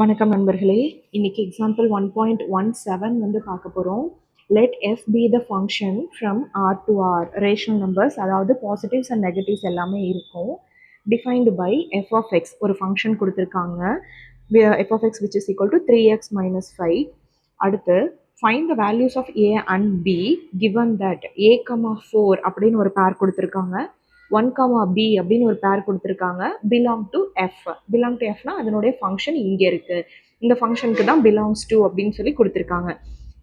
வணக்கம் நண்பர்களே. இன்னைக்கு எக்ஸாம்பிள் 1.17 வந்து பார்க்க போகிறோம். Let f be the function from r to r rational numbers, அதாவது பாசிட்டிவ்ஸ் அண்ட் நெகட்டிவ்ஸ் எல்லாமே இருக்கும். Defined by f of x, ஒரு ஃபங்க்ஷன் கொடுத்துருக்காங்க. F of x which is equal to 3x - 5. அடுத்து find the values of a and b given that a, 4 அப்படின்னு ஒரு பேர் கொடுத்துருக்காங்க. 1, b அப்படின்னு ஒரு பேர் கொடுத்துருக்காங்க. Belong to F. Belong to எஃப்னா அதனுடைய ஃபங்க்ஷன் இங்கே இருக்கு, இந்த ஃபங்க்ஷனுக்கு தான் பிலாங்ஸ் டு அப்படின்னு சொல்லி கொடுத்துருக்காங்க.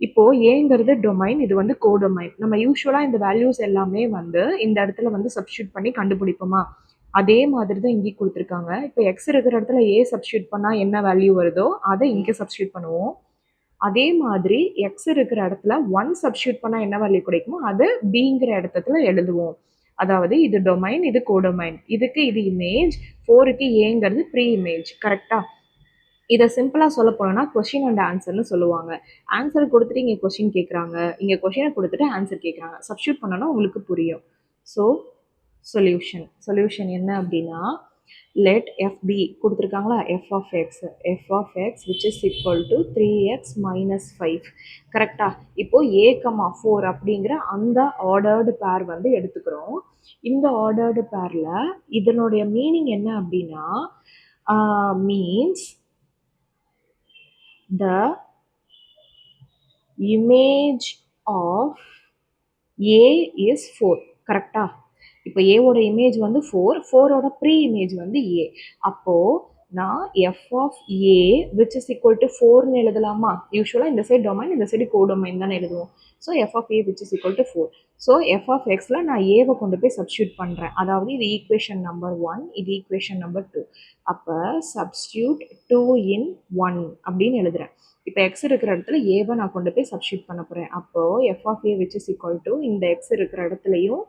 இப்போ ஏங்கிறது டொமைன், இது வந்து கோடொமைன். நம்ம யூஸ்வலாக இந்த வேல்யூஸ் எல்லாமே வந்து இந்த இடத்துல வந்து சப்ஸ்டியூட் பண்ணி கண்டுபிடிப்போமா, அதே மாதிரி தான் இங்கே கொடுத்துருக்காங்க. இப்போ எக்ஸ் இருக்கிற இடத்துல ஏ சப்ஸ்டியூட் பண்ணால் என்ன வேல்யூ வருதோ அதை இங்கே சப்ஸ்டியூட் பண்ணுவோம். அதே மாதிரி எக்ஸ் இருக்கிற இடத்துல 1 சப்ஸ்டியூட் பண்ணால் என்ன வேல்யூ கிடைக்குமோ அதை பிங்கிற இடத்துல எழுதுவோம். அதாவது இது டொமைன், இது கோடொமைன். இதுக்கு இது இமேஜ், 4க்கு ஏங்கிறது ப்ரீ இமேஜ். கரெக்டா? இதை சிம்பிளாக சொல்ல போனோம்னா கொஷின் அண்ட் ஆன்சர்னு சொல்லுவாங்க. ஆன்சர் கொடுத்துட்டு இங்கே கொஷின் கேட்குறாங்க, இங்கே கொஷினை கொடுத்துட்டு ஆன்சர் கேட்குறாங்க. சப்ஸ்டியூட் பண்ணோன்னா உங்களுக்கு புரியும். ஸோ சொல்யூஷன் என்ன அப்படின்னா, லெட் எஃப் பி கொடுத்துருக்காங்களா, f of x which is equal to 3x - 5. கரெக்டா? இப்போ a, 4 அப்படிங்கிற அந்த ஆர்டர்டு பேர் வந்து எடுத்துக்கிறோம். இந்த ஆர்டர்டு பேரில் இதனுடைய மீனிங் என்ன அப்படின்னா, means the image of a is 4. கரெக்டா? இப்போ ஏவோட இமேஜ் வந்து 4, 4ஓட ப்ரீ இமேஜ் வந்து ஏ. அப்போது நான் F of A which is equal to 4ன்னு எழுதலாமா? யூஸ்வலாக இந்த சைடு டொமைன், இந்த சைடு கோடொமைன் தானே எழுதுவோம். So F of A which is equal to 4. So F of எக்ஸில் நான் ஏவை கொண்டு போய் சப்ஸ்டியூட் பண்ணுறேன். அதாவது இது ஈக்குவேஷன் நம்பர் 1, இது ஈக்குவேஷன் நம்பர் 2. அப்போ சப்ஸ்டியூட் 2 in 1 அப்படின்னு எழுதுகிறேன். இப்போ எக்ஸ் இருக்கிற இடத்துல ஏவை நான் கொண்டு போய் சப்ஸ்டியூட் பண்ண போகிறேன். அப்போது f of A which is equal to இந்த எக்ஸ் இருக்கிற இடத்துலையும்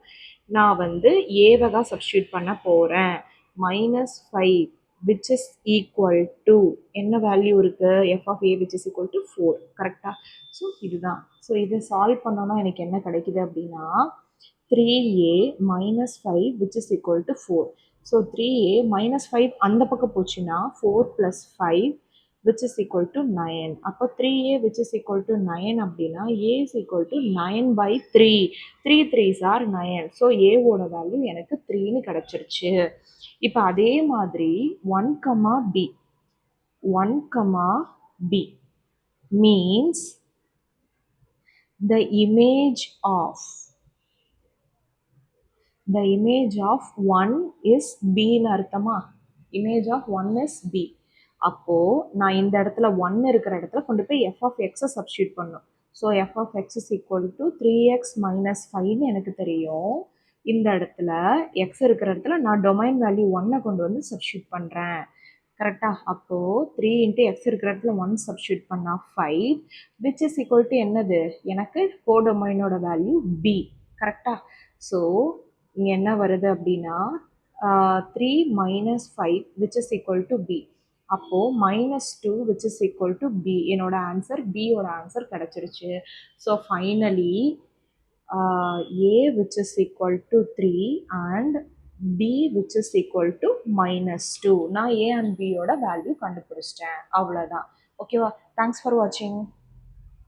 நான் வந்து ஏவை தான் சப்ஸ்டியூட் பண்ண போகிறேன். -5 விச் இஸ் ஈக்குவல் டு என்ன வேல்யூ இருக்குது, f of A which is equal to 4. கரெக்டாக? ஸோ இதுதான். ஸோ இதை சால்வ் பண்ணோன்னா எனக்கு என்ன கிடைக்குது அப்படின்னா 3a - 5 which is equal to 4. So 3a - 5 அந்த பக்கம் போச்சுன்னா 4 + 5 which is equal to 9. அப்போ 3a which is equal to 9 அப்படின்னா a is equal to 9/3. 3 3s are 9. So ஏவோட வேல்யூ எனக்கு 3ன்னு கிடச்சிருச்சு. இப்போ அதே மாதிரி 1, b 1, b means the image of 1 is bன்னு அர்த்தமா? image of 1 is b. அப்போது நான் இந்த இடத்துல 1 இருக்கிற இடத்துல கொண்டு போய் எஃப் ஆஃப் எக்ஸை சப்ஸ்டியூட் பண்ணும். So F of x is equal to 3x - 5ன்னு எனக்கு தெரியும். இந்த இடத்துல எக்ஸ் இருக்கிற இடத்துல நான் டொமைன் வேல்யூ 1 கொண்டு வந்து சப்ஸ்டியூட் பண்ணுறேன். கரெக்டாக? அப்போது 3 × எக்ஸ் இருக்கிற இடத்துல 1 சப்ஸ்டியூட் பண்ணால் 5 விச் இஸ் ஈக்குவல் டு என்னது, எனக்கு கோடொமைனோட வேல்யூ b. கரெக்டாக? ஸோ இங்கே என்ன வருது அப்படின்னா 3 - 5 which is equal to b. அப்போது -2 which is equal to b. என்னோட ஆன்சர் பியோட ஆன்சர் கிடச்சிருச்சு. So finally a which is equal to 3 and b which is equal to -2. நான் a and b யோட வேல்யூ கண்டுபிடிச்சிட்டேன். அவ்வளோதான். ஓகேவா? தேங்க்ஸ் ஃபார் வாட்சிங்.